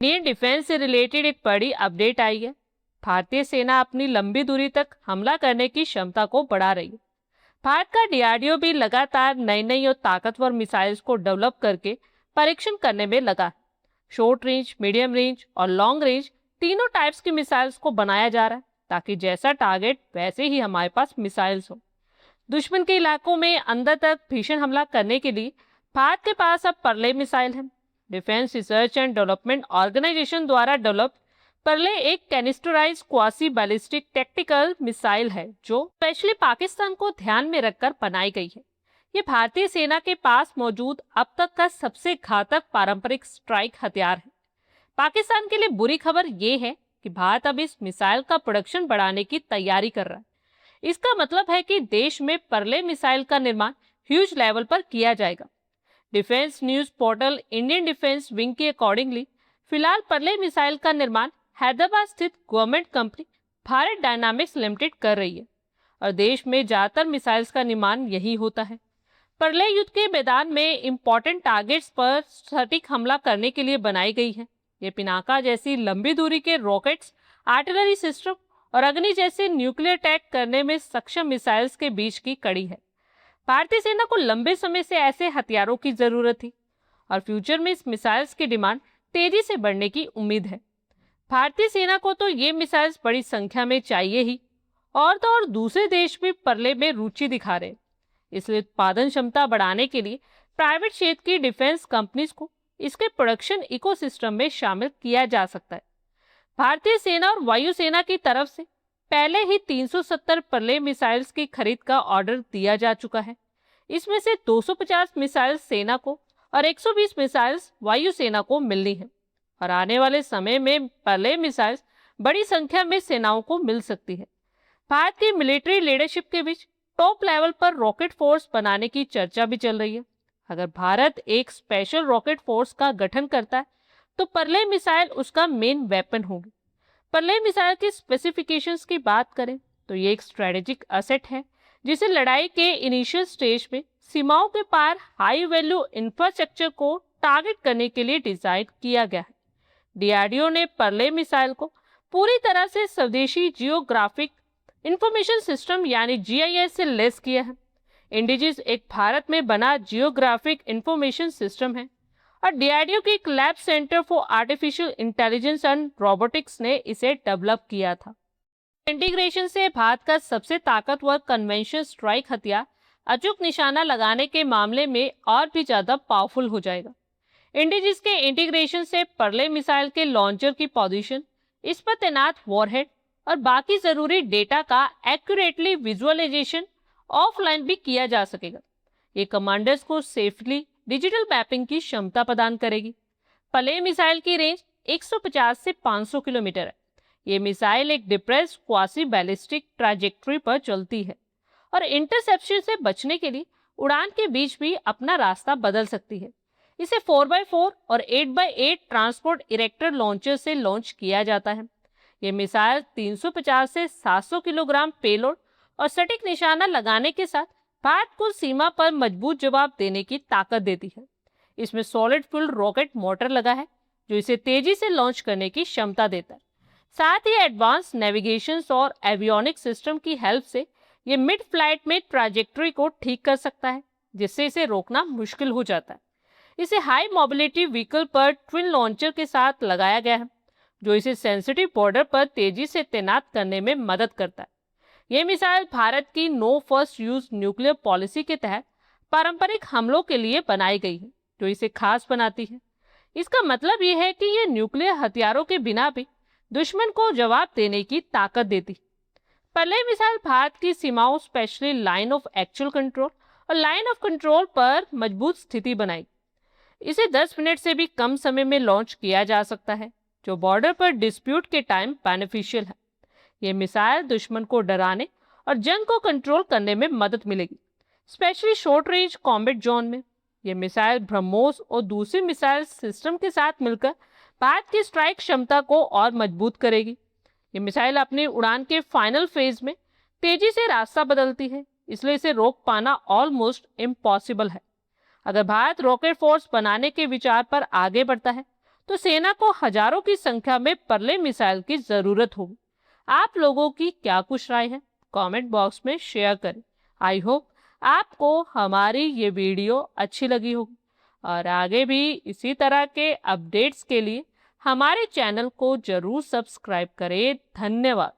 Indian defence से related एक बड़ी अपडेट आई है। भारतीय सेना अपनी लंबी दूरी तक हमला करने की क्षमता को बढ़ा रही है। भारत का डीआरडीओ भी लगातार नई नई और ताकतवर मिसाइल्स को डेवलप करके परीक्षण करने में लगा है। शॉर्ट रेंज, मीडियम रेंज और लॉन्ग रेंज तीनों टाइप्स की मिसाइल्स को बनाया जा रहा है, ताकि जैसा टारगेट वैसे ही हमारे पास मिसाइल्स हो। दुश्मन के इलाकों में अंदर तक भीषण हमला करने के लिए भारत के पास अब परले मिसाइल है। Defence research and development organisation द्वारा डेवलप परले एक canisterised quasi ballistic tactical missile है, जो स्पेशली पाकिस्तान को ध्यान में रखकर बनाई गई है। ये भारतीय सेना के पास मौजूद अब तक का सबसे घातक पारंपरिक स्ट्राइक हथियार है। पाकिस्तान के लिए बुरी खबर यह है कि भारत अब इस मिसाइल का प्रोडक्शन बढ़ाने की तैयारी कर रहा है। इसका मतलब है कि देश में परले मिसाइल का निर्माण ह्यूज लेवल पर किया जाएगा। Defence news portal Indian defence wing के अकॉर्डिंगली फिलहाल परले मिसाइल का निर्माण हैदराबाद स्थित government company Bharat dynamics limited कर रही है, और देश में ज्यादातर मिसाइल्स का निर्माण यही होता है। परले युद्ध के मैदान में इंपॉर्टेंट टारगेट्स पर सटीक हमला करने के लिए बनाई गई है। ये पिनाका जैसी लंबी दूरी के रॉकेट्स, आर्टिलरी सिस्टम और अग्नि जैसे न्यूक्लियर अटैक करने में सक्षम मिसाइल्स के बीच की कड़ी है। भारतीय सेना को लंबे समय से ऐसे हथियारों की जरूरत थी, और फ्यूचर में इस मिसाइल्स की डिमांड तेजी से बढ़ने की उम्मीद है। भारतीय सेना को तो ये मिसाइल्स बड़ी संख्या में चाहिए ही, और तो और दूसरे देश भी परले में रुचि दिखा रहे। इसलिए उत्पादन क्षमता बढ़ाने के लिए प्राइवेट क्षेत्र की डिफेंस कंपनीज को इसके प्रोडक्शन इकोसिस्टम में शामिल किया जा सकता है। भारतीय सेना और वायुसेना की तरफ से पहले ही 370 परले मिसाइल्स की खरीद का ऑर्डर दिया जा चुका है। इसमें से 250 मिसाइल्स सेना को और 120 मिसाइल्स वायुसेना को मिलनी है, और आने वाले समय में परले मिसाइल्स बड़ी संख्या में सेनाओं को मिल सकती है। भारत की मिलिट्री लीडरशिप के बीच टॉप लेवल पर रॉकेट फोर्स बनाने की चर्चा भी चल रही है। अगर भारत एक स्पेशल रॉकेट फोर्स का गठन करता है तो परले मिसाइल उसका मेन वेपन होगी। परले मिसाइल की स्पेसिफिकेशंस की बात करें तो ये एक स्ट्रेटेजिक असेट है, जिसे लड़ाई के इनिशियल स्टेज में सीमाओं के पार हाई वैल्यू इंफ्रास्ट्रक्चर को टारगेट करने के लिए डिजाइन किया गया है। डीआरडीओ ने परले मिसाइल को पूरी तरह से स्वदेशी जियोग्राफिक इंफॉर्मेशन सिस्टम यानी जीआईएस से लेस किया है। इंडिजिस एक भारत में बना जियोग्राफिक इंफॉर्मेशन सिस्टम है, और डीआरडीओ की एक lab centre for artificial intelligence and robotics ने इसे डेवलप किया था। इंटीग्रेशन से भारत का सबसे ताकतवर कन्वेंशनल स्ट्राइक हथियार अचूक निशाना लगाने के मामले में और भी ज्यादा पावरफुल हो जाएगा। इंडिजिस के इंटीग्रेशन से परले मिसाइल के लॉन्चर की पोजीशन, इस पर तैनात वॉरहेड और बाकी जरूरी डेटा का एक्यूरेटली विजुअलाइजेशन ऑफलाइन भी किया जा सकेगा। ये कमांडर्स को सेफली डिजिटल मैपिंग की क्षमता प्रदान करेगी। परले मिसाइल की रेंज 150 से 500 किलोमीटर है। ये मिसाइल एक डिप्रेस्ड क्वासी बैलिस्टिक ट्रैजेक्टरी पर चलती है, और इंटरसेप्शन से बचने के लिए उड़ान के बीच भी अपना रास्ता बदल सकती है। इसे 4x4 और 8x8 ट्रांसपोर्ट इरेक्टर लॉन्चर से लॉन्च किया जाता है। ये मिसाइल 350 से 700 किलोग्राम पेलोड और सटीक निशाना लगाने के साथ भारत को सीमा पर मजबूत जवाब देने की ताकत देती है। इसमें सॉलिड फ्यूल रॉकेट मोटर लगा है, जो इसे तेजी से लॉन्च करने की क्षमता देता है। साथ ही एडवांस नेविगेशन और एवियोनिक सिस्टम की हेल्प से ये मिड फ्लाइट में ट्रैजेक्टरी को ठीक कर सकता है, जिससे इसे रोकना मुश्किल हो जाता है। इसे हाई मोबिलिटी व्हीकल पर ट्विन लॉन्चर के साथ लगाया गया है, जो इसे सेंसिटिव बॉर्डर पर तेजी से तैनात करने में मदद करता है। यह मिसाइल भारत की no first use nuclear policy के तहत पारंपरिक हमलों के लिए बनाई गई है, जो इसे खास बनाती है। इसका मतलब यह है कि यह न्यूक्लियर हथियारों के बिना भी दुश्मन को जवाब देने की ताकत देती। परले मिसाइल भारत की सीमाओं, specially line of actual control और लाइन ऑफ कंट्रोल पर मजबूत स्थिति बनाई। इसे 10 मिनट से भी कम समय में लॉन्च किया जा सकता है, जो बॉर्डर पर डिस्प्यूट के टाइम बेनिफिशियल है। यह मिसाइल दुश्मन को डराने और जंग को कंट्रोल करने में मदद मिलेगी, specially short range combat zone में। यह मिसाइल ब्रह्मोस और दूसरी मिसाइल सिस्टम के साथ मिलकर भारत की स्ट्राइक क्षमता को और मजबूत करेगी। ये मिसाइल अपनी उड़ान के फाइनल फेज में तेजी से रास्ता बदलती है, इसलिए इसे रोक पाना ऑलमोस्ट इम्पॉसिबल है। अगर भारत रॉकेट फोर्स बनाने के विचार पर आगे बढ़ता है तो सेना को हजारों की संख्या में परले मिसाइल की जरूरत होगी। आप लोगों की क्या कुछ राय है, कमेंट बॉक्स में शेयर करें। आई होप आपको हमारी ये वीडियो अच्छी लगी होगी और आगे भी इसी तरह के अपडेट्स के लिए हमारे चैनल को जरूर सब्सक्राइब करें। धन्यवाद।